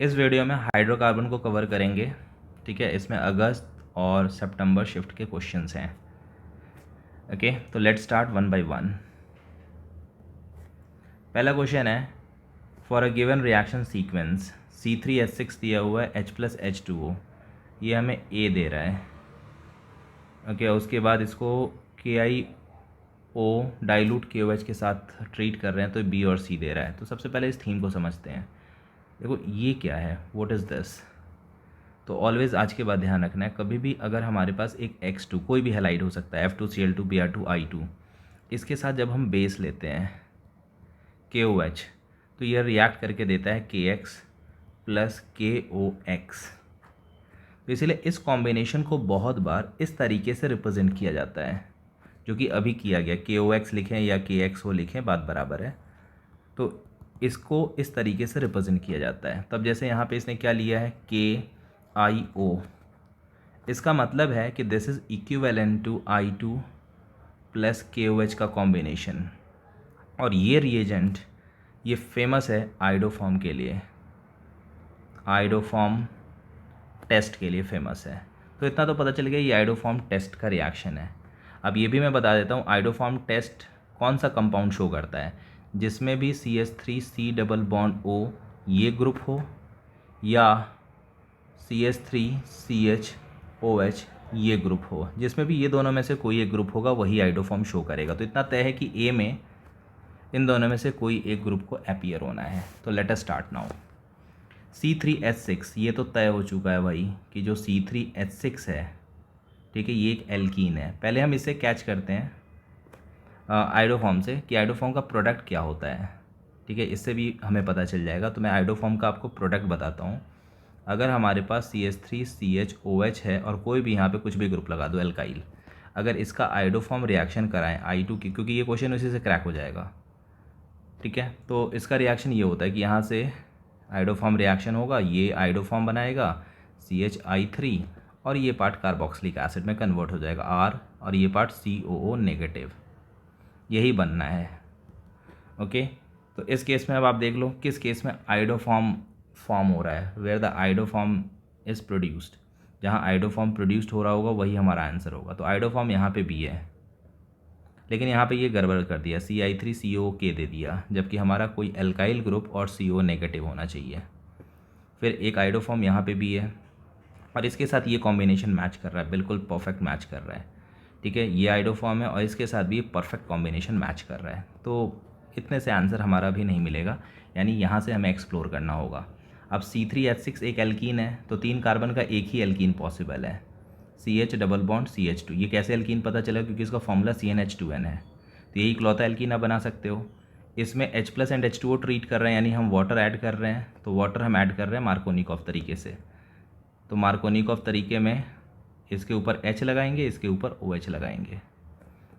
इस वीडियो में हाइड्रोकार्बन को कवर करेंगे, ठीक है। इसमें अगस्त और सितंबर शिफ्ट के क्वेश्चंस हैं। ओके, तो let's start one by one. पहला क्वेश्चन है, for a given reaction sequence C3H6 दिया हुआ है H+H2O, ये हमें A दे रहा है। ओके, उसके बाद इसको KiO डाइल्यूट KOH के साथ ट्रीट कर रहे हैं तो B और C दे रहा है। तो सबसे पहले इस थीम को समझते हैं। देखो ये क्या है, व्हाट इज़ दिस। तो ऑलवेज़ आज के बाद ध्यान रखना है, कभी भी अगर हमारे पास एक X2 कोई भी हैलाइड हो सकता है F2Cl2 Br2I2, इसके साथ जब हम बेस लेते हैं KOH तो यह रिएक्ट करके देता है KX प्लस KOX। तो इसलिए इस कॉम्बिनेशन को बहुत बार इस तरीके से रिप्रेजेंट किया जाता है, जो कि अभी किया गया। KOX लिखें या KXO लिखें, बात बराबर है। तो इसको इस तरीके से रिप्रेजेंट किया जाता है। तब जैसे यहाँ पे इसने क्या लिया है, KIO, इसका मतलब है कि this is equivalent to I2 plus KOH का कॉम्बिनेशन। और ये रिएजेंट ये फेमस है आइडोफॉर्म के लिए, आइडोफॉर्म टेस्ट के लिए फेमस है। तो इतना तो पता चल गया ये आइडोफॉर्म टेस्ट का रिएक्शन है। अब ये भी मैं बता देता हूँ, आइडोफॉर्म टेस्ट कौन सा कंपाउंड शो करता है, जिसमें भी CH3C डबल बॉन्ड O ये ग्रुप हो या CH3CHOH ये ग्रुप हो, जिसमें भी ये दोनों में से कोई एक ग्रुप होगा वही आइडोफॉर्म शो करेगा। तो इतना तय है कि A में इन दोनों में से कोई एक ग्रुप को अपीयर होना है। तो let us start now. C3H6 ये तो तय हो चुका है भाई कि जो C3H6 है, ठीक है, ये एक एल्कीन है। पहले हम इसे कैच करते हैं आइडोफॉर्म से कि आइडोफॉर्म का प्रोडक्ट क्या होता है, ठीक है, इससे भी हमें पता चल जाएगा। तो मैं आइडोफॉर्म का आपको प्रोडक्ट बताता हूँ। अगर हमारे पास CH3CHOH है और कोई भी यहाँ पे कुछ भी ग्रुप लगा दो एल्काइल, अगर इसका आइडोफॉर्म रिएक्शन कराएं I2 की, क्योंकि ये क्वेश्चन उसी से क्रैक हो जाएगा, ठीक है। तो इसका रिएक्शन ये होता है कि यहाँ से आइडोफॉर्म रिएक्शन होगा, ये आइडोफॉर्म बनाएगा CHI3 और ये पार्ट कार्बोक्सिलिक एसिड में कन्वर्ट हो जाएगा R, और ये पार्ट COO नेगेटिव, यही बनना है। ओके, तो इस केस में अब आप देख लो किस केस में आइडोफॉर्म फॉर्म हो रहा है, where the iodoform is produced. जहाँ आइडोफॉर्म प्रोड्यूस्ड हो रहा होगा वही हमारा आंसर होगा। तो आइडोफॉर्म यहाँ पे भी है, लेकिन यहाँ पे ये गड़बड़ कर दिया, CI3COK दे दिया, जबकि हमारा कोई एल्काइल ग्रुप और CO नेगेटिव होना चाहिए। फिर एक आइडोफॉर्म यहाँ पे भी है और इसके साथ ये कॉम्बिनेशन मैच कर रहा है, बिल्कुल परफेक्ट मैच कर रहा है, ठीक है। ये आइडोफॉर्म है और इसके साथ भी परफेक्ट कॉम्बिनेशन मैच कर रहा है। तो इतने से आंसर हमारा भी नहीं मिलेगा, यानी यहाँ से हमें एक्सप्लोर करना होगा। अब C3H6 एक एल्कीन है, तो 3 कार्बन का एक ही एल्कीन पॉसिबल है, CH डबल बॉन्ड CH2। ये कैसे एल्कीन पता चला, क्योंकि इसका फॉर्मूला CnH2n है। तो यही इकलौता एल्कीन आप बना सकते हो। इसमें H+ एंड H2O ट्रीट कर रहे हैं, यानी हम वाटर ऐड कर रहे हैं। तो वाटर हम ऐड कर रहे हैं मार्कोनिकॉफ तरीके से। तो मार्कोनिकॉफ तरीके में इसके ऊपर H लगाएंगे, इसके ऊपर OH लगाएंगे।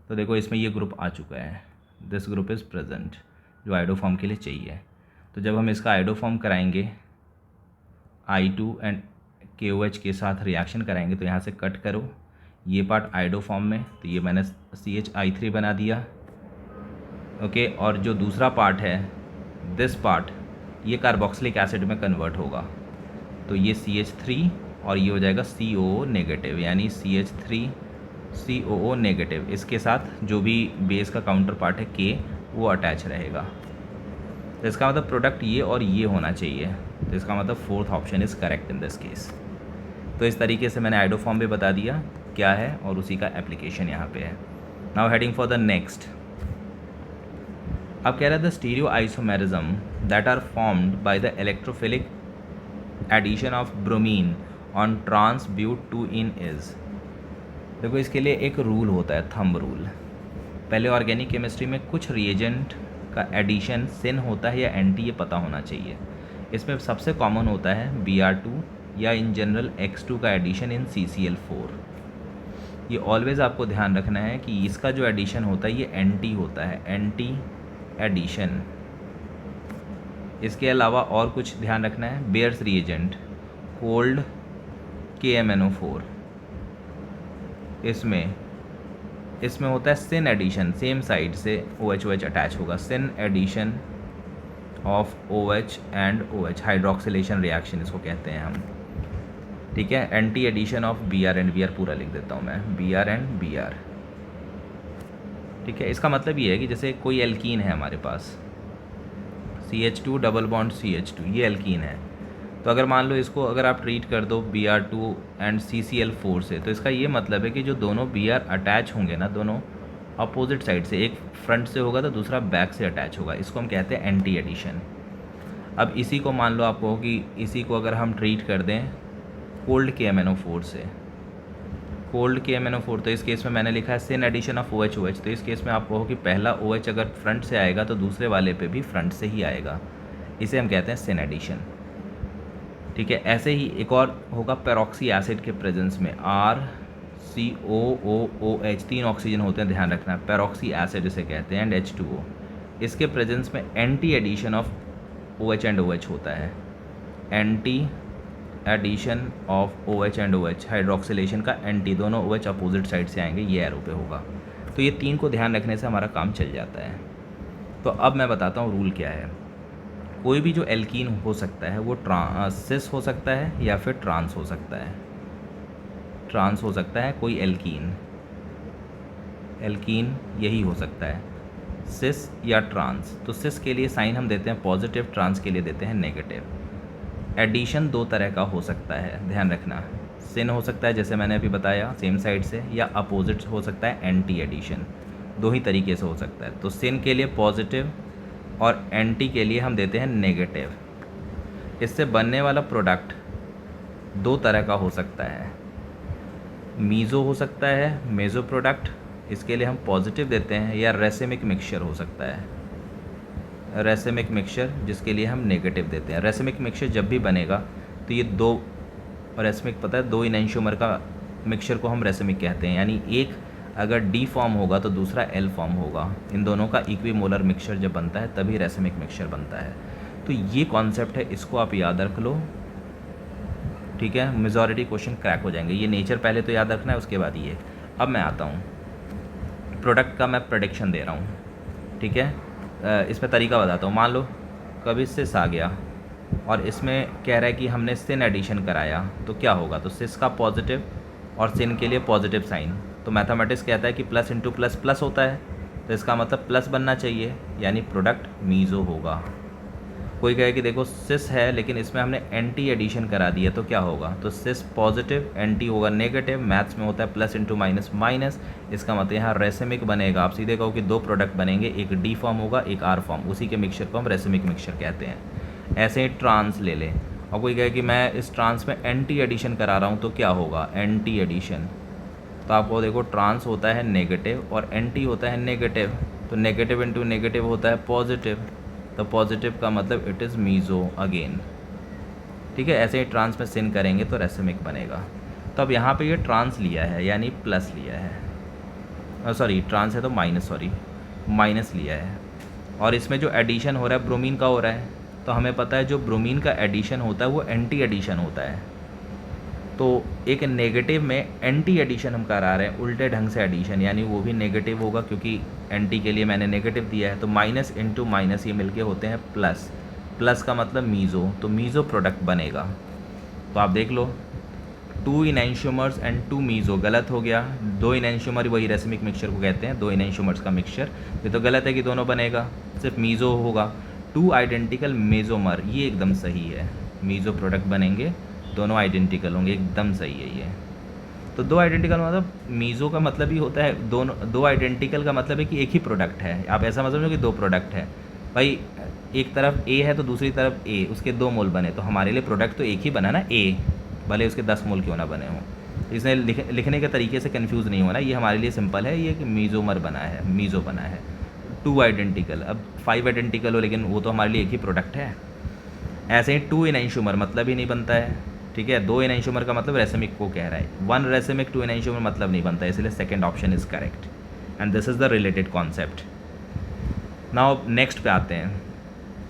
तो देखो इसमें ये ग्रुप आ चुका है, दिस ग्रुप इज़ प्रेजेंट, जो आइडोफॉर्म के लिए चाहिए। तो जब हम इसका आइडोफॉर्म कराएंगे I2 एंड KOH के साथ रिएक्शन कराएंगे, तो यहाँ से कट करो ये पार्ट आइडोफॉर्म में, तो ये मैंने CHI3 बना दिया। ओके, और जो दूसरा पार्ट है दिस पार्ट, ये कार्बोक्सिलिक एसिड में कन्वर्ट होगा। तो ये CH3 और ये हो जाएगा COO नेगेटिव, यानी CH3COO नेगेटिव। इसके साथ जो भी बेस का काउंटर पार्ट है K, वो अटैच रहेगा। तो इसका मतलब प्रोडक्ट ये और ये होना चाहिए। तो इसका मतलब fourth option is correct in this case. तो इस तरीके से मैंने आइडोफॉर्म भी बता दिया क्या है और उसी का एप्लीकेशन यहाँ पे है। Now heading for the next. अब कह रहा था stereo isomerism that are formed by the electrophilic addition of bromine on trans but 2 ene is. देखो इसके लिए एक रूल होता है, थंब रूल। पहले ऑर्गेनिक केमिस्ट्री में कुछ रिएजेंट का एडिशन सिन होता है या एंटी, ये पता होना चाहिए। इसमें सबसे कॉमन होता है Br2 या इन जनरल X2 का एडिशन इन CCl4। ये ऑलवेज़ आपको ध्यान रखना है कि इसका जो एडिशन होता है ये एंटी होता है, एंटी एडिशन। इसके अलावा और कुछ ध्यान रखना है, बेयर्स रिएजेंट कोल्ड KMnO4, इसमें होता है सिन एडिशन, सेम साइड से OH अटैच होगा, syn addition of OH and OH, hydroxylation reaction इसको कहते हैं हम, ठीक है। Anti addition of Br and Br पूरा लिख देता हूँ मैं, Br एंड Br, ठीक है। इसका मतलब ये है कि जैसे कोई एल्कीन है हमारे पास, CH2 डबल बॉन्ड CH2, ये एल्कीन है, तो अगर मान लो इसको अगर आप ट्रीट कर दो Br2 एंड CCl4 से, तो इसका ये मतलब है कि जो दोनों Br अटैच होंगे ना, दोनों अपोजिट साइड से, एक फ्रंट से होगा तो दूसरा बैक से अटैच होगा, इसको हम कहते हैं एंटी एडिशन। अब इसी को मान लो आप कहो कि इसी को अगर हम ट्रीट कर दें कोल्ड KMnO4 से, कोल्ड KMnO4, तो इस केस में मैंने लिखा है syn addition of OH OH, तो इस केस में आप कहो कि पहला OH अगर फ्रंट से आएगा तो दूसरे वाले पे भी फ्रंट से ही आएगा, इसे हम कहते हैं सिन एडिशन, ठीक है। ऐसे ही एक और होगा पेरोक्सी एसिड के प्रेजेंस में, RCOOOH, 3 ऑक्सीजन होते हैं, ध्यान रखना, पेरोक्सी एसिड इसे कहते हैं, एंड H2O, इसके प्रेजेंस में anti addition of OH and OH होता है, anti addition of OH and OH, hydroxylation का एंटी, दोनों OH अपोजिट साइड से आएंगे, ये एरो पे होगा। तो ये 3 को ध्यान रखने से हमारा काम चल जाता है। तो अब मैं बताता हूँ रूल क्या है। कोई भी जो एल्कीन हो सकता है वो सिस हो सकता है या फिर ट्रांस हो सकता है, ट्रांस हो सकता है कोई एल्कीन, एल्कीन यही हो सकता है, सिस या ट्रांस। तो सिस के लिए साइन हम देते हैं पॉजिटिव, ट्रांस के लिए देते हैं नेगेटिव। एडिशन 2 तरह का हो सकता है, ध्यान रखना, सिन हो सकता है जैसे मैंने अभी बताया सेम साइड से, या अपोजिट हो सकता है एंटी एडिशन, 2 ही तरीके से हो सकता है। तो सिन के लिए पॉजिटिव और एंटी के लिए हम देते हैं नेगेटिव। इससे बनने वाला प्रोडक्ट 2 तरह का हो सकता है, मीज़ो हो सकता है, मेज़ो प्रोडक्ट, इसके लिए हम पॉजिटिव देते हैं, या रेसिमिक मिक्सचर हो सकता है, रेसिमिक मिक्सचर, जिसके लिए हम नेगेटिव देते हैं। रेसिमिक मिक्सचर जब भी बनेगा तो ये 2, रेसिमिक पता है 2 इनैंशियोमर का मिक्सचर को हम रेसिमिक कहते हैं, यानी एक अगर D फॉर्म होगा तो दूसरा L फॉर्म होगा, इन दोनों का इक्विमोलर मिक्सचर जब बनता है तभी रेसिमिक मिक्सचर बनता है। तो ये कॉन्सेप्ट है, इसको आप याद रख लो, ठीक है। मेजॉरिटी क्वेश्चन क्रैक हो जाएंगे। ये नेचर पहले तो याद रखना है, उसके बाद ये। अब मैं आता हूँ प्रोडक्ट का, मैं प्रेडिक्शन दे रहा हूँ, ठीक है। इसमें तरीका बताता हूँ। मान लो कभी सिस आ गया और इसमें कह रहा है कि हमने सिन एडिशन कराया, तो क्या होगा, तो सिस का पॉजिटिव और सिन के लिए पॉजिटिव साइन, तो मैथमेटिक्स कहता है कि प्लस इंटू प्लस प्लस होता है, तो इसका मतलब प्लस बनना चाहिए, यानी प्रोडक्ट मीज़ो होगा। कोई कहे कि देखो सिस है लेकिन इसमें हमने एंटी एडिशन करा दिया, तो क्या होगा, तो सिस पॉजिटिव, एंटी होगा नेगेटिव, मैथ्स में होता है प्लस इंटू माइनस माइनस, इसका मतलब यहाँ रेसिमिक बनेगा। आप सीधे कहो कि 2 प्रोडक्ट बनेंगे, एक D फॉर्म होगा एक R फॉर्म, उसी के मिक्सचर को हम रेसिमिक मिक्सचर कहते हैं। ऐसे ही ट्रांस ले लें, और कोई कहे कि मैं इस ट्रांस में एंटी एडिशन करा रहा हूँ, तो क्या होगा, एंटी एडिशन, तो आपको देखो ट्रांस होता है नेगेटिव और एंटी होता है नेगेटिव, तो नेगेटिव इंटू नेगेटिव होता है पॉजिटिव, तो पॉजिटिव का मतलब इट इज़ मीज़ो अगेन, ठीक है। ऐसे ही ट्रांस में सिन करेंगे तो रेसिमिक बनेगा। तो अब यहाँ पे ये ट्रांस लिया है यानी प्लस लिया है, सॉरी ट्रांस है तो माइनस, सॉरी माइनस लिया है, और इसमें जो एडिशन हो रहा है ब्रोमीन का हो रहा है, तो हमें पता है जो ब्रोमीन का एडिशन होता है वो एंटी एडिशन होता है, तो एक नेगेटिव में एंटी एडिशन हम करा रहे हैं, उल्टे ढंग से एडिशन, यानी वो भी नेगेटिव होगा क्योंकि एंटी के लिए मैंने नेगेटिव दिया है, तो माइनस इंटू माइनस ये मिलके होते हैं प्लस, प्लस का मतलब मीज़ो, तो मीज़ो प्रोडक्ट बनेगा। तो आप देख लो 2 इनैंशियोमर्स एंड 2 मीज़ो, गलत हो गया, 2 इनैंशियोमर वही रेसिमिक मिक्सचर को कहते हैं, 2 इनैंशियोमर्स का मिक्सचर, ये तो गलत है कि दोनों बनेगा, सिर्फ मीज़ो होगा। 2 आइडेंटिकल मेज़ोमर, ये एकदम सही है, मीज़ो प्रोडक्ट बनेंगे, दोनों आइडेंटिकल होंगे, एकदम सही है ये। तो 2 आइडेंटिकल मतलब मीज़ो का मतलब ही होता है दोनों, 2 आइडेंटिकल का मतलब है कि एक ही प्रोडक्ट है, आप ऐसा मत समझो कि 2 प्रोडक्ट है, भाई एक तरफ A है तो दूसरी तरफ A, उसके 2 मोल बने, तो हमारे लिए प्रोडक्ट तो एक ही बना ना A, भले उसके 10 मोल क्यों ना बने हों। इसने लिखने के तरीके से कन्फ्यूज़ नहीं होना, ये हमारे लिए सिंपल है, ये कि मीज़ोमर बना है, मीज़ो बना है। 2 आइडेंटिकल, अब 5 आइडेंटिकल हो लेकिन वो तो हमारे लिए एक ही प्रोडक्ट है। ऐसे ही 2 इनैंशियोमर मतलब ही नहीं बनता है, ठीक है। 2 इनैंशियोमर का मतलब रेसिमिक को कह रहा है, 1 रेसिमिक 2 इनैंशियोमर मतलब नहीं बनता है, इसलिए second option is correct and this is the related concept. Now next पे आते हैं,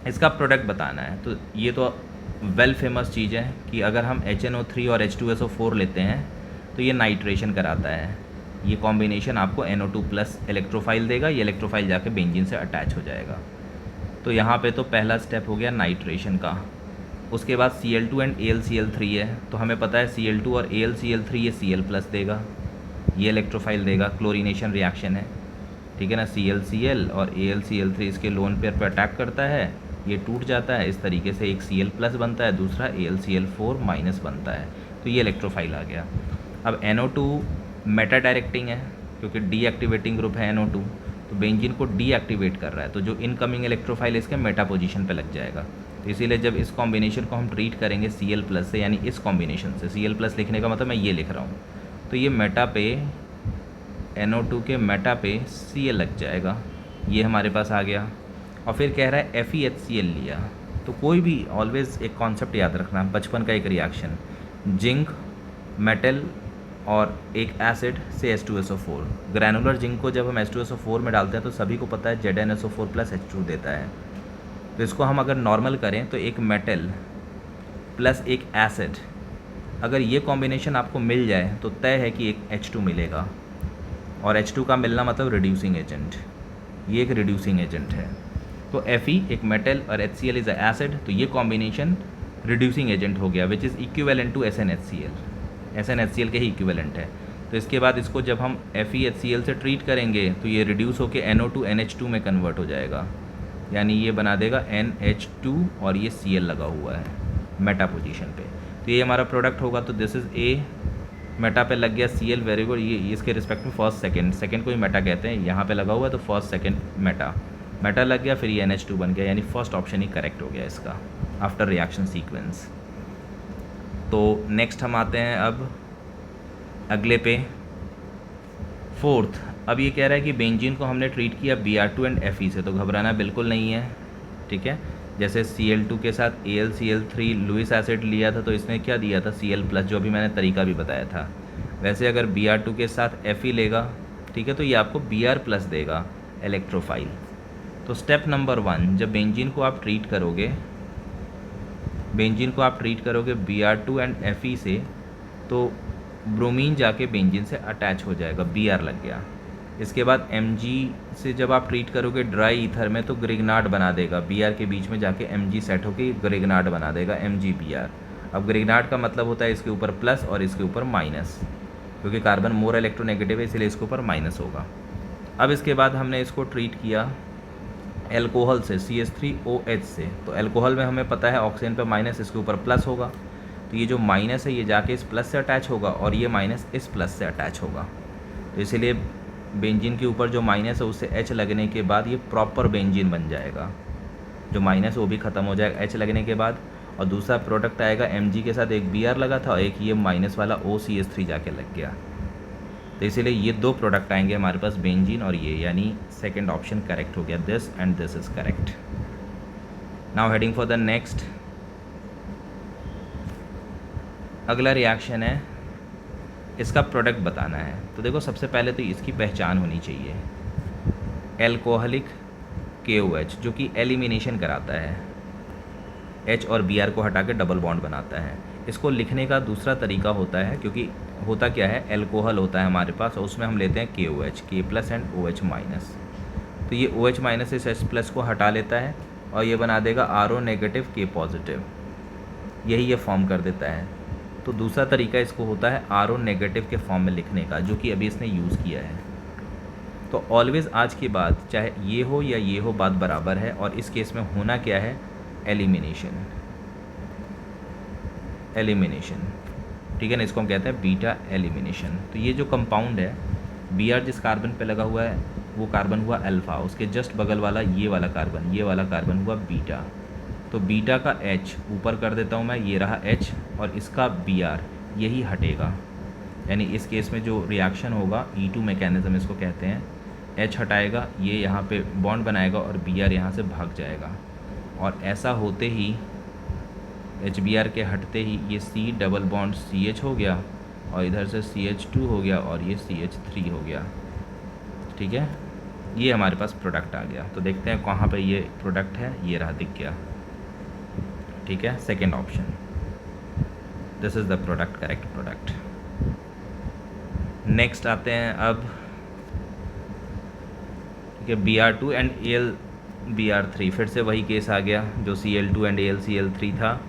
इसका प्रोडक्ट बताना है। तो ये तो वेल फेमस चीज़ है कि अगर हम HNO3 और H2SO4 लेते हैं तो ये नाइट्रेशन कराता है, ये कॉम्बिनेशन आपको NO2+ इलेक्ट्रोफाइल देगा, ये इलेक्ट्रोफाइल जाके बेंजीन से अटैच हो जाएगा। तो यहाँ पे तो पहला स्टेप हो गया नाइट्रेशन का। उसके बाद Cl2 एंड AlCl3 है, तो हमें पता है Cl2 और AlCl3 ये Cl+ देगा, ये इलेक्ट्रोफाइल देगा, क्लोरीनेशन रिएक्शन है, ठीक है ना। ClCl और AlCl3 इसके लोन पेयर पर अटैक करता है, ये टूट जाता है, इस तरीके से एक Cl+ बनता है, दूसरा AlCl4- बनता है, तो ये इलेक्ट्रोफाइल आ गया। अब NO2 मेटा डायरेक्टिंग है क्योंकि डीएक्टिवेटिंग ग्रुप है NO2, तो बेंजीन को डीएक्टिवेट कर रहा है, तो जो इनकमिंग इलेक्ट्रोफाइल इसके मेटा पोजीशन पे लग जाएगा। तो इसीलिए जब इस कॉम्बिनेशन को हम ट्रीट करेंगे Cl+ से, यानी इस कॉम्बिनेशन से, Cl+ लिखने का मतलब मैं ये लिख रहा हूँ, तो ये मेटा पे NO2 के मेटा पे Cl लग जाएगा, ये हमारे पास आ गया। और फिर कह रहा है FeHCl लिया, तो कोई भी ऑलवेज़ एक कॉन्सेप्ट याद रखना, बचपन का एक रिएक्शन, जिंक मेटल और एक एसिड से H2SO4, ग्रैनुलर जिंक को जब हम H2SO4 में डालते हैं तो सभी को पता है ZnSO4 + H2 देता है। तो इसको हम अगर नॉर्मल करें तो एक मेटल प्लस एक एसिड, अगर ये कॉम्बिनेशन आपको मिल जाए तो तय है कि एक H2 मिलेगा, और H2 का मिलना मतलब रिड्यूसिंग एजेंट, ये एक रिड्यूसिंग एजेंट है। तो Fe एक मेटल और HCl इज़ अ एसिड, तो ये कॉम्बिनेशन रिड्यूसिंग एजेंट हो गया, which is equivalent to SnHCl, SnHCl के ही इक्विवेलेंट है। तो इसके बाद इसको जब हम FeHCl से ट्रीट करेंगे तो ये रिड्यूस होकर NO2 NH2 में कन्वर्ट हो जाएगा, यानी ये बना देगा NH2 और ये Cl लगा हुआ है मेटा पोजीशन पे, तो ये हमारा प्रोडक्ट होगा। तो दिस इज़ A, मेटा पे लग गया Cl, वेरी गुड। ये इसके रिस्पेक्ट में फर्स्ट सेकंड को ही मेटा कहते हैं, यहाँ पे लगा हुआ है तो फर्स्ट सेकंड मेटा लग गया, फिर ये NH2 बन गया, यानी फर्स्ट ऑप्शन ही करेक्ट हो गया इसका आफ्टर रिएक्शन सीक्वेंस। तो नेक्स्ट हम आते हैं अब अगले पे, फोर्थ। अब ये कह रहा है कि बेंजीन को हमने ट्रीट किया Br2 एंड Fe से, तो घबराना बिल्कुल नहीं है, ठीक है। जैसे Cl2 के साथ AlCl3 लुइस एसिड लिया था तो इसने क्या दिया था Cl+, जो अभी मैंने तरीका भी बताया था। वैसे अगर Br2 के साथ Fe लेगा, ठीक है, तो ये आपको Br+ देगा इलेक्ट्रोफाइल। तो स्टेप नंबर 1, जब बेंजीन को आप ट्रीट करोगे Br2 एंड Fe से, तो ब्रोमीन जाके बेंजीन से अटैच हो जाएगा, Br लग गया। इसके बाद Mg से जब आप ट्रीट करोगे ड्राई ईथर में, तो ग्रिग्नार्ड बना देगा, Br के बीच में जाके Mg सेट होकर ग्रिग्नार्ड बना देगा, MgBr। अब ग्रिग्नार्ड का मतलब होता है इसके ऊपर प्लस और इसके ऊपर माइनस, क्योंकि कार्बन मोर इलेक्ट्रोनेगेटिव है इसलिए इसके ऊपर माइनस होगा। अब इसके बाद हमने इसको ट्रीट किया एल्कोहल से, CH3OH से, तो एल्कोहल में हमें पता है ऑक्सीजन पे माइनस, इसके ऊपर प्लस होगा, तो ये जो माइनस है ये जाके इस प्लस से अटैच होगा और ये माइनस इस प्लस से अटैच होगा, तो इसीलिए बेंजीन के ऊपर जो माइनस है उससे H लगने के बाद ये प्रॉपर बेंजीन बन जाएगा, जो माइनस वो भी ख़त्म हो जाएगा H लगने के बाद। और दूसरा प्रोडक्ट आएगा Mg के साथ एक Br लगा था और एक ये माइनस वाला OCH3 जाके लग गया, तो इसीलिए ये दो प्रोडक्ट आएंगे हमारे पास, बेंजीन और ये, यानी सेकंड ऑप्शन करेक्ट हो गया, this and this is correct. Now heading for the next. अगला रिएक्शन है, इसका प्रोडक्ट बताना है। तो देखो सबसे पहले तो इसकी पहचान होनी चाहिए, एल्कोहलिक KOH जो कि एलिमिनेशन कराता है, H और Br को हटा के डबल बॉन्ड बनाता है। इसको लिखने का दूसरा तरीका होता है, क्योंकि होता क्या है, एल्कोहल होता है हमारे पास और उसमें हम लेते हैं KOH, K+ एंड OH-, तो ये OH- इस H+ को हटा लेता है और ये बना देगा RO- K+, यही ये फॉर्म कर देता है। तो दूसरा तरीका इसको होता है RO- के फॉर्म में लिखने का, जो कि अभी इसने यूज़ किया है। तो ऑलवेज़ आज के बाद चाहे ये हो या ये हो, बात बराबर है, और इस केस में होना क्या है, एलिमिनेशन, ठीक है ना, इसको हम कहते हैं बीटा एलिमिनेशन। तो ये जो कंपाउंड है Br जिस कार्बन पे लगा हुआ है वो कार्बन हुआ अल्फ़ा, उसके जस्ट बगल वाला ये वाला कार्बन हुआ बीटा, तो बीटा का H ऊपर कर देता हूँ मैं, ये रहा H, और इसका Br यही हटेगा, यानी इस केस में जो रिएक्शन होगा E2 मैकेनिज्म इसको कहते हैं, H हटाएगा, ये यहाँ पे बॉन्ड बनाएगा और Br यहाँ से भाग जाएगा, और ऐसा होते ही HBr के हटते ही ये C डबल बॉन्ड CH हो गया और इधर से CH2 हो गया और ये CH3 हो गया, ठीक है। ये हमारे पास प्रोडक्ट आ गया। तो देखते हैं कहाँ पे ये प्रोडक्ट है, ये रहा, दिख गया, ठीक है, second option, this is the product, correct product. Next आते हैं अब, ठीक है, Br2 एंड Br3, फिर से वही केस आ गया जो Cl2 एंड AlCl3 था,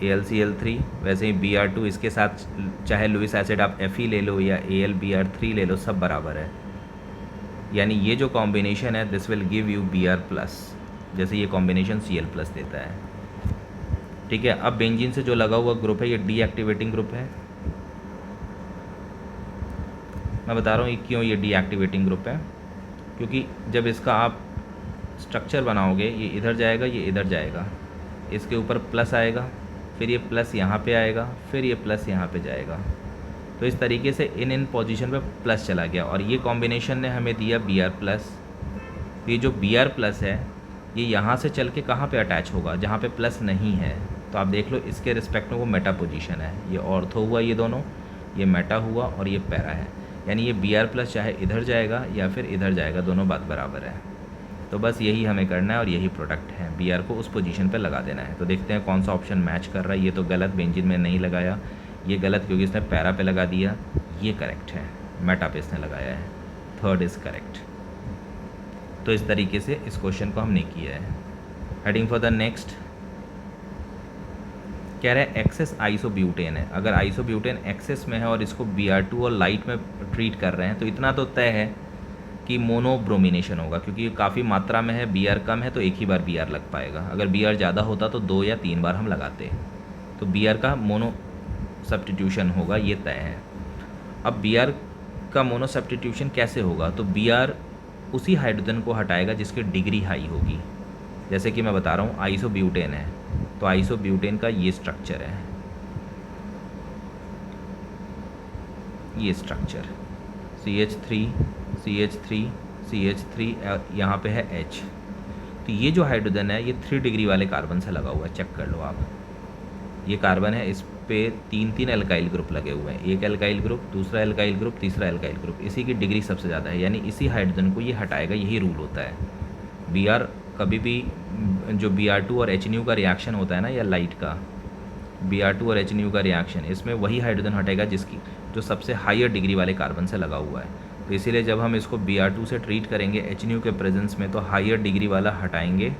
AlCl3, वैसे ही Br2 इसके साथ चाहे लुइस एसिड आप Fe ले लो या AlBr3 ले लो, सब बराबर है। यानी ये जो कॉम्बिनेशन है this will give you Br+, जैसे ये कॉम्बिनेशन Cl+ देता है। ठीक है, अब बेंजीन से जो लगा हुआ ग्रुप है ये डीएक्टिवेटिंग ग्रुप है। मैं बता रहा हूँ क्यों ये डीएक्टिवेटिंग ग्रुप है, क्योंकि जब इसका आप स्ट्रक्चर बनाओगे ये इधर जाएगा, ये इधर जाएगा, इसके ऊपर प्लस आएगा, फिर ये प्लस यहाँ पे आएगा, फिर ये प्लस यहाँ पे जाएगा। तो इस तरीके से इन पोजीशन पे प्लस चला गया और ये कॉम्बिनेशन ने हमें दिया Br+। ये जो Br+ है ये यहाँ से चल के कहाँ पे अटैच होगा, जहाँ पे प्लस नहीं है। तो आप देख लो इसके रिस्पेक्ट में वो मेटा पोजीशन है, ये ऑर्थो हुआ ये दोनों, ये मेटा हुआ और ये पैरा है। यानी ये Br+ चाहे इधर जाएगा या फिर इधर जाएगा, दोनों बात बराबर है। तो बस यही हमें करना है और यही प्रोडक्ट है, Br को उस पोजीशन पे लगा देना है। तो देखते हैं कौन सा ऑप्शन मैच कर रहा है। ये तो गलत, बेंजीन में नहीं लगाया, ये गलत क्योंकि इसने पैरा पे लगा दिया। ये करेक्ट है, मेटा पे इसने लगाया है, थर्ड इज़ करेक्ट। तो इस तरीके से इस क्वेश्चन को हमने किया है। हेडिंग फॉर द नेक्स्ट कह रहा है एक्सेस आइसोब्यूटेन है। अगर आइसोब्यूटेन एक्सेस में है और इसको Br2 और लाइट में ट्रीट कर रहे हैं तो इतना तो तय है कि मोनोब्रोमिनेशन होगा, क्योंकि ये काफ़ी मात्रा में है, Br कम है तो एक ही बार Br लग पाएगा। अगर Br ज़्यादा होता तो 2 या 3 बार हम लगाते, तो Br का मोनो सब्स्टिट्यूशन होगा, ये तय है। अब Br का मोनो सब्स्टिट्यूशन कैसे होगा, तो Br उसी हाइड्रोजन को हटाएगा जिसकी डिग्री हाई होगी। जैसे कि मैं बता रहा हूँ आइसोब्यूटेन है, तो आइसोब्यूटेन का ये स्ट्रक्चर है, ये स्ट्रक्चर CH3 CH3 CH3, यहाँ पे है H। तो ये जो हाइड्रोजन है ये 3 डिग्री वाले कार्बन से लगा हुआ है, चेक कर लो आप। ये कार्बन है, इस पे 3 एल्काइल ग्रुप लगे हुए हैं, एक एल्काइल ग्रुप, दूसरा एल्काइल ग्रुप, तीसरा एल्काइल ग्रुप, इसी की डिग्री सबसे ज़्यादा है, यानी इसी हाइड्रोजन को ये हटाएगा, यही रूल होता है। Br कभी भी जो Br2 और HNU का रिएक्शन होता है ना, या लाइट का Br2 और HNU का रिएक्शन, इसमें वही हाइड्रोजन हटेगा जिसकी जो सबसे हायर डिग्री वाले कार्बन से लगा हुआ है। तो इसीलिए जब हम इसको Br2 से ट्रीट करेंगे HNU के प्रेजेंस में तो हायर डिग्री वाला हटाएंगे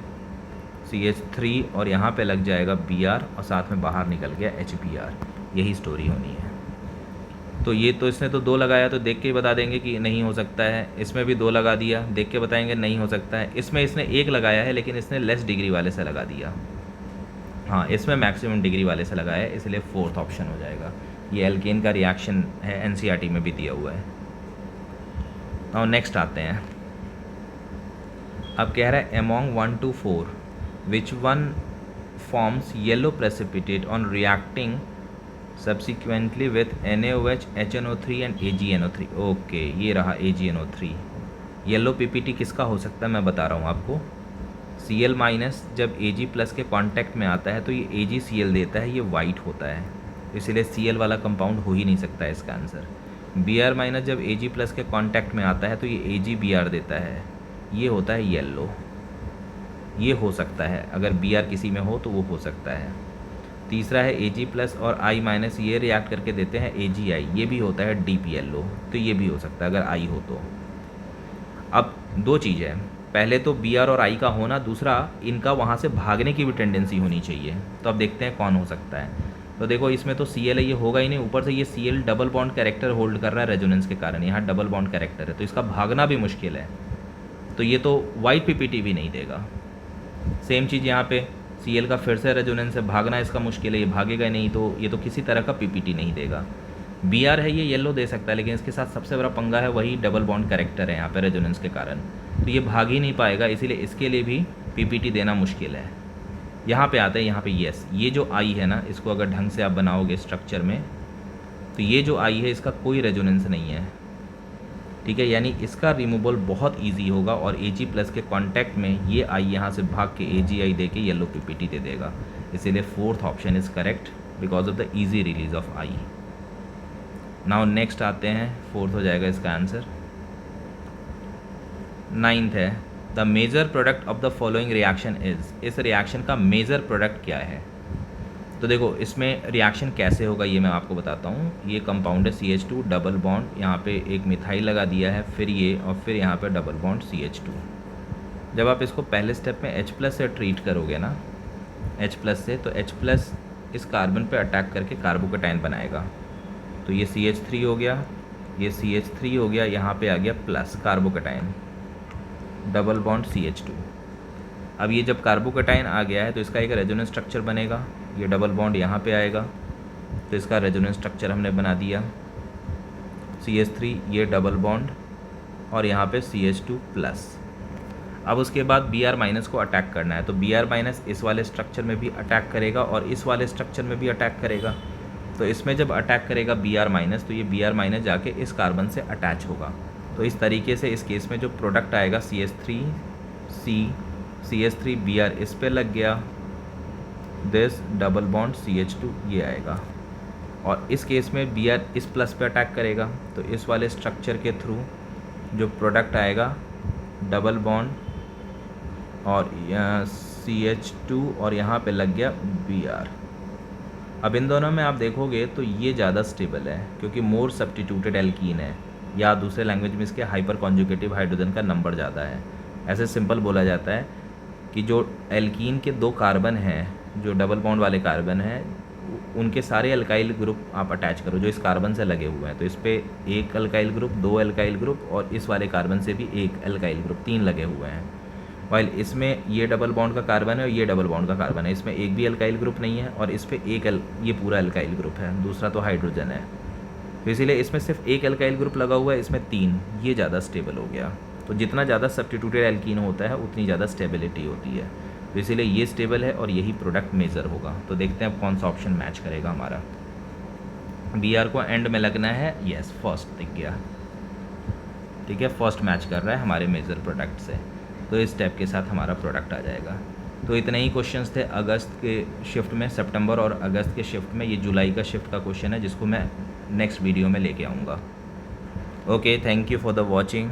CH3 और यहाँ पे लग जाएगा Br और साथ में बाहर निकल गया HBr। यही स्टोरी होनी है। तो ये तो इसने तो 2 लगाया, तो देख के ही बता देंगे कि नहीं हो सकता है। इसमें भी 2 लगा दिया, देख के बताएंगे नहीं हो सकता है। इसमें इसने 1 लगाया है लेकिन इसने लेस डिग्री वाले से लगा दिया, हाँ इसमें मैक्सिमम डिग्री वाले से लगाया है, इसलिए 4th ऑप्शन हो जाएगा। ये एल्केन का रिएक्शन है, NCERT में भी दिया हुआ है। और नेक्स्ट आते हैं, अब कह रहा है among 1 to 4 which one forms yellow precipitate on reacting subsequently with NaOH HNO3 and AgNO3। Okay, ये रहा AgNO3। येलो PPT किसका हो सकता है मैं बता रहा हूँ आपको। Cl- जब Ag+ के कांटेक्ट में आता है तो ये AgCl देता है, ये वाइट होता है, इसलिए Cl वाला कंपाउंड हो ही नहीं सकता है इसका आंसर। Br- जब Ag+ के कांटेक्ट में आता है तो ये AgBr देता है, ये होता है येलो। ये हो सकता है, अगर Br किसी में हो तो वो हो सकता है। तीसरा है Ag+ और I-, ये रिएक्ट करके देते हैं AgI, ये भी होता है डीप येलो, तो ये भी हो सकता है अगर I हो तो। अब 2 चीज़ है, पहले तो Br और I का होना, दूसरा इनका वहाँ से भागने की भी टेंडेंसी होनी चाहिए। तो अब देखते हैं कौन हो सकता है। तो देखो इसमें तो Cl है, ये होगा ही नहीं, ऊपर से ये Cl double bond character hold कर रहा है रेजोनेंस के कारण, यहाँ डबल बॉन्ड कैरेक्टर है तो इसका भागना भी मुश्किल है, तो ये तो वाइट PPT भी नहीं देगा। सेम चीज़ यहाँ पे Cl का फिर से रेजोनेंस है, भागना इसका मुश्किल है, ये भागेगा ही नहीं, तो ये तो किसी तरह का PPT नहीं देगा। Br है ये येलो दे सकता है, लेकिन इसके साथ सबसे बड़ा पंगा है वही डबल बॉन्ड कैरेक्टर है यहाँ पे रेजोनेंस के कारण, तो ये भाग ही नहीं पाएगा, इसीलिए इसके लिए भी PPT देना मुश्किल है। यहाँ पे आते हैं, यहाँ पे यस, ये जो I है ना, इसको अगर ढंग से आप बनाओगे स्ट्रक्चर में तो ये जो I है इसका कोई रेजोनेंस नहीं है, ठीक है, यानी इसका रिमूवल बहुत इजी होगा और Ag+ के कांटेक्ट में ये I यहाँ से भाग के AgI दे के येलो PPT दे देगा, इसीलिए 4th option is correct because of the easy release of I। Now next आते हैं, 4th हो जाएगा इसका आंसर। 9th है the major product of the following reaction is, इस रिएक्शन का मेजर प्रोडक्ट क्या है। तो देखो इसमें रिएक्शन कैसे होगा ये मैं आपको बताता हूँ। ये कंपाउंड है CH2 डबल बॉन्ड, यहाँ पे एक मिथाइल लगा दिया है, फिर ये और फिर यहाँ पे डबल बॉन्ड CH2, जब आप इसको पहले स्टेप में H+ से ट्रीट करोगे ना, H+ से, तो H+ इस कार्बन पे अटैक करके कार्बोकेटाइन बनाएगा। तो ये CH3 हो गया, ये CH3 हो गया, यहाँ पे आ गया plus carbocation, double bond CH2। अब ये जब कार्बोकेटाइन आ गया है तो इसका एक रेजोनेंस स्ट्रक्चर बनेगा, ये डबल बॉन्ड यहाँ पे आएगा, तो इसका रेजोनेंस स्ट्रक्चर हमने बना दिया, CH3, ये डबल बॉन्ड और यहाँ पे CH2 प्लस। अब उसके बाद Br- को अटैक करना है, तो Br- इस वाले स्ट्रक्चर में भी अटैक करेगा और इस वाले स्ट्रक्चर में भी अटैक करेगा। तो इसमें जब अटैक करेगा Br- तो ये Br- जाके इस कार्बन से अटैच होगा। तो इस तरीके से इस केस में जो प्रोडक्ट आएगा CH3 Br इस पे लग गया, दिस डबल बॉन्ड CH2 ये आएगा। और इस केस में Br इस प्लस पे अटैक करेगा, तो इस वाले स्ट्रक्चर के थ्रू जो प्रोडक्ट आएगा डबल बॉन्ड और CH2 और यहाँ पे लग गया Br। अब इन दोनों में आप देखोगे तो ये ज़्यादा स्टेबल है क्योंकि मोर सब्स्टिट्यूटेड एल्कीन है, या दूसरे लैंग्वेज में इसके हाइपर कॉन्जुगेटिव हाइड्रोजन का नंबर ज़्यादा है। ऐसे सिंपल बोला जाता है कि जो एल्कीन के 2 कार्बन हैं, जो डबल बॉन्ड वाले कार्बन हैं, उनके सारे अल्काइल ग्रुप आप अटैच करो जो इस कार्बन से लगे हुए हैं, तो इस पर 1 अल्काइल ग्रुप, 2 अल्काइल ग्रुप और इस वाले कार्बन से भी 1 अल्काइल ग्रुप, 3 लगे हुए हैं। वाइल इसमें ये डबल बॉन्ड का कार्बन है और ये डबल बॉन्ड का कार्बन है, इसमें एक भी अल्काइल ग्रुप नहीं है और इस पर ये पूरा अल्काइल ग्रुप है, दूसरा तो हाइड्रोजन है। तो इसीलिए इसमें सिर्फ 1 अल्काइल ग्रुप लगा हुआ है, इसमें 3, ये ज़्यादा स्टेबल हो गया। तो जितना ज़्यादा सब्स्टिट्यूटेड एल्कीन होता है उतनी ज़्यादा स्टेबिलिटी होती है, तो इसीलिए ये स्टेबल है और यही प्रोडक्ट मेजर होगा। तो देखते हैं अब कौन सा ऑप्शन मैच करेगा हमारा। Br को एंड में लगना है, यस फर्स्ट दिख गया, ठीक है, फर्स्ट मैच कर रहा है हमारे मेजर प्रोडक्ट से, तो इस स्टेप के साथ हमारा प्रोडक्ट आ जाएगा। तो इतने ही क्वेश्चंस थे अगस्त के शिफ्ट में, सितंबर और अगस्त के शिफ्ट में। ये जुलाई का शिफ्ट का क्वेश्चन है जिसको मैं नेक्स्ट वीडियो में लेके आऊँगा। Okay, thank you for the watching.